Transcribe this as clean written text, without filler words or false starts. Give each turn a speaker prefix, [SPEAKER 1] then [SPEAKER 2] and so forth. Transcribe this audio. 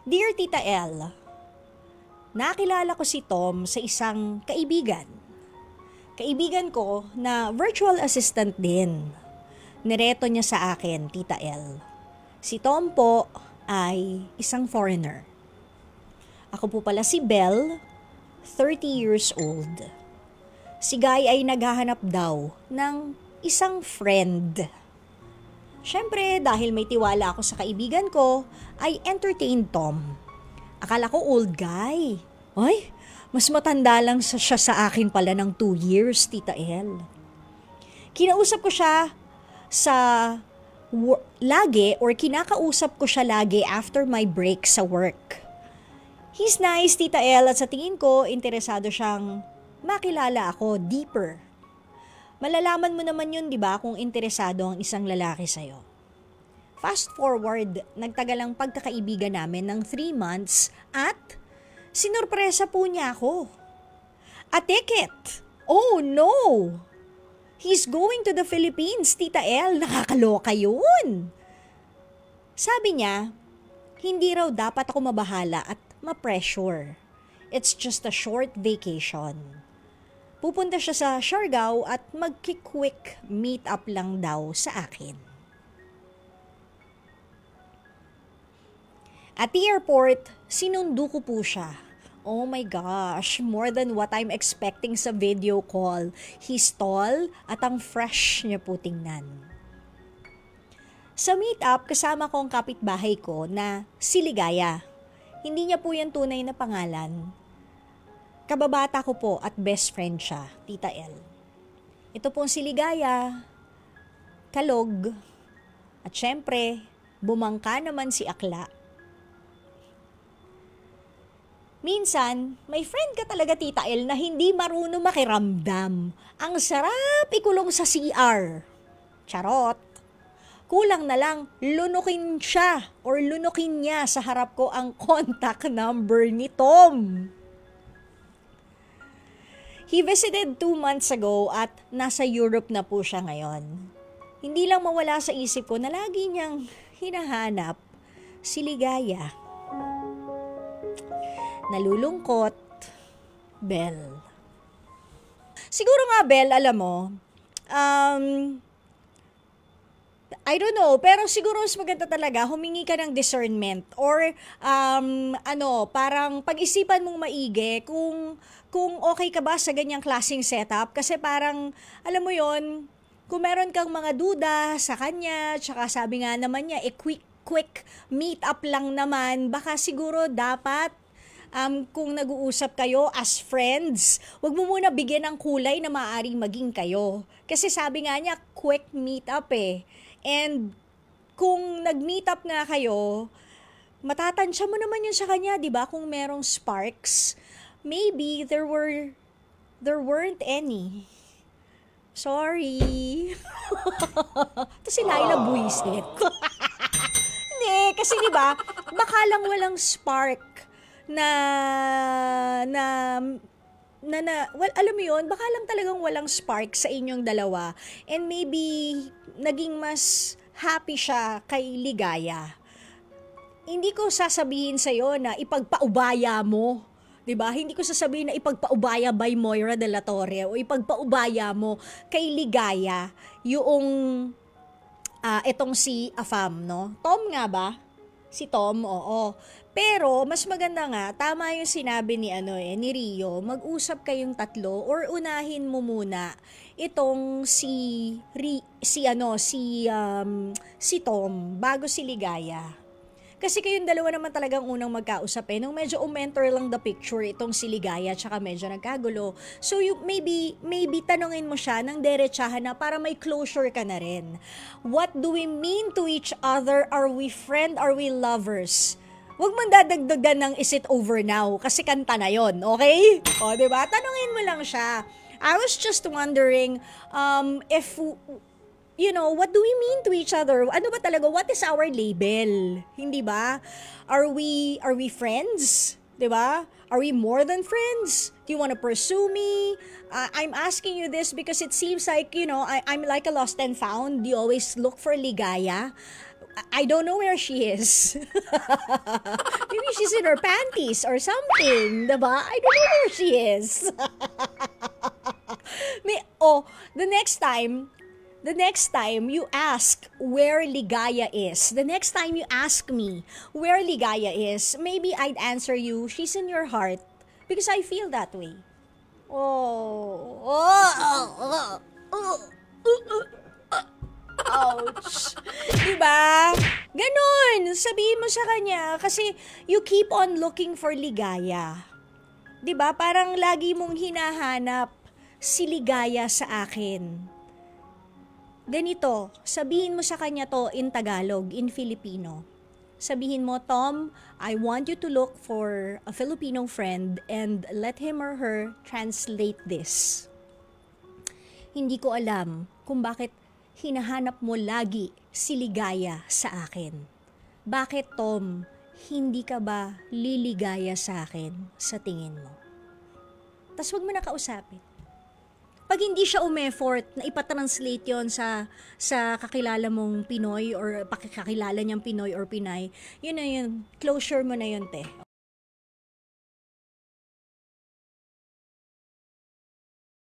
[SPEAKER 1] Dear Tita L, nakilala ko si Tom sa isang kaibigan. Kaibigan ko na virtual assistant din. Nireto niya sa akin, Tita L. Si Tom po ay isang foreigner. Ako po pala si Belle, 30 years old. Si Guy ay naghahanap daw ng isang friend. Siyempre, dahil may tiwala ako sa kaibigan ko, ay entertain Tom. Akala ko old guy. Ay, mas matanda lang siya sa akin pala ng 2 years, Tita L. Kinausap ko siya sa lagi or kinakausap ko siya lagi after my break sa work. He's nice, Tita L, at sa tingin ko, interesado siyang makilala ako deeper. Malalaman mo naman yun, di ba, kung interesado ang isang lalaki sa'yo. Fast forward, nagtagal ang pagkakaibigan namin ng 3 months at sinurpresa po niya ako. A ticket! Oh no! He's going to the Philippines, Tita L. Nakakaloka yun! Sabi niya, hindi raw dapat ako mabahala at ma-pressure. It's just a short vacation. Pupunta siya sa Siargao at magki-quick meet up lang daw sa akin. At the airport, sinundo ko po siya. Oh my gosh, more than what I'm expecting sa video call. He's tall at ang fresh niya po tingnan. Sa meet-up, kasama ko ang kapitbahay ko na si Ligaya. Hindi niya po yan tunay na pangalan. Kababata ko po at best friend siya, Tita L. Ito pong si Ligaya, kalog, at syempre, bumangka naman si Akla. Minsan, may friend ka talaga, Tita L, na hindi marunong makiramdam. Ang sarap ikulong sa CR. Charot. Kulang na lang, lunukin siya or lunukin niya sa harap ko ang contact number ni Tom. He visited 2 months ago at nasa Europe na po siya ngayon. Hindi lang mawala sa isip ko na lagi niyang hinahanap si Ligaya. Nalulungkot, Belle. Siguro nga, Belle, alam mo, I don't know, pero siguro mas maganda talaga humingi ka ng discernment or parang pag-isipan mong maigi kung okay ka ba sa ganyang klaseng setup kasi parang alam mo yon, kung meron kang mga duda sa kanya, tsaka sabi nga naman niya quick meet up lang naman, baka siguro dapat kung nag-uusap kayo as friends, wag mo muna bigyan ng kulay na maaaring maging kayo. Kasi sabi nga niya, quick meet up eh. And kung nag-meet up nga kayo, matatansya mo naman yun sa kanya, di ba? Kung merong sparks, maybe there weren't any. Sorry. Ito si Laila buisit. Hindi, kasi di ba, baka lang walang spark well, alam mo yun, baka lang talagang walang spark sa inyong dalawa and maybe naging mas happy siya kay Ligaya. Hindi ko sasabihin sa'yo na ipagpaubaya mo, diba? Hindi ko sasabihin na ipagpaubaya by Moira de la Torre o ipagpaubaya mo kay Ligaya yung etong si Afam, no? Tom nga ba? Si Tom, oo. Pero, mas maganda nga, tama yung sinabi ni Rio, mag-usap kayong tatlo or unahin mo muna itong si Tom bago si Ligaya. Kasi kayong dalawa naman talagang unang magkausap eh. Nung medyo umentor lang the picture itong si Ligaya tsaka medyo nagkagulo. So maybe tanongin mo siya ng derechahan na para may closure ka na rin. What do we mean to each other? Are we friend? Are we lovers? Huwag man dadagdagan ng is it over now kasi kanta na yon, okay? O, diba? Tanungin mo lang siya. I was just wondering if what do we mean to each other? Ano ba talaga? What is our label? Hindi ba? Are we friends? 'Di ba? Are we more than friends? Do you want to pursue me? I'm asking you this because it seems like, I'm like a lost and found. You always look for Ligaya. I don't know where she is. Maybe she's in her panties or something, diba? I don't know where she is. The next time you ask where Ligaya is, the next time you ask me where Ligaya is, maybe I'd answer you, she's in your heart. Because I feel that way. Ouch. Diba? Ganon. Sabihin mo sa kanya kasi you keep on looking for ligaya. Diba? Parang lagi mong hinahanap si ligaya sa akin. Ganito, sabihin mo sa kanya to in Tagalog, in Filipino. Sabihin mo, Tom, I want you to look for a Filipino friend and let him or her translate this. Hindi ko alam kung bakit hinahanap mo lagi si ligaya sa akin. Bakit, Tom, hindi ka ba liligaya sa akin sa tingin mo? Tas wag mo na kausapin. Pag hindi siya umeffort na ipatranslate yon sa kakilala mong Pinoy or pakikakilala niyang Pinoy or Pinay, yun na yun, closure mo na yun, te.